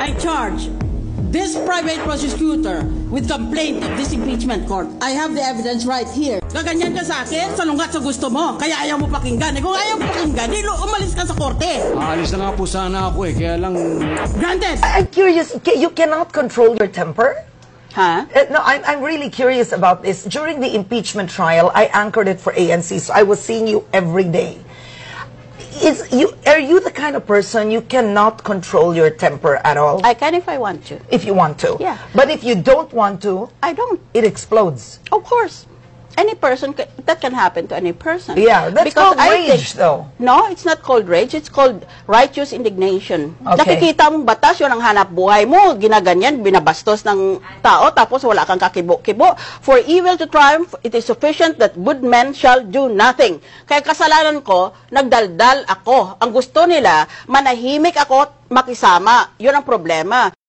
I charge this private prosecutor with complaint of this impeachment court. I have the evidence right here. Gaganyan ka sa akin, salungat sa gusto mo, kaya ayaw mo pakinggan. Kung ayaw mo pakinggan, umalis ka sa korte. Aalis na nga po sana ako kaya lang... Granted! I'm curious, you cannot control your temper? Huh? No, I'm really curious about this. During the impeachment trial, I anchored it for ANC, so I was seeing you every day. Are you the kind of person you cannot control your temper at all? I can if I want to. If you want to. Yeah. But if you don't want to, I don't. it explodes. Of course. Any person, that can happen to any person. Yeah, that's Because called rage, though. No, it's not called rage. It's called righteous indignation. Okay. Nakikita mong batas, yun ang hanap buhay mo. Ginaganyan, binabastos ng tao, tapos wala kang kakibo-kibo. For evil to triumph, it is sufficient that good men shall do nothing. Kaya kasalanan ko, nagdaldal ako. Ang gusto nila, manahimik ako at makisama. Yun ang problema.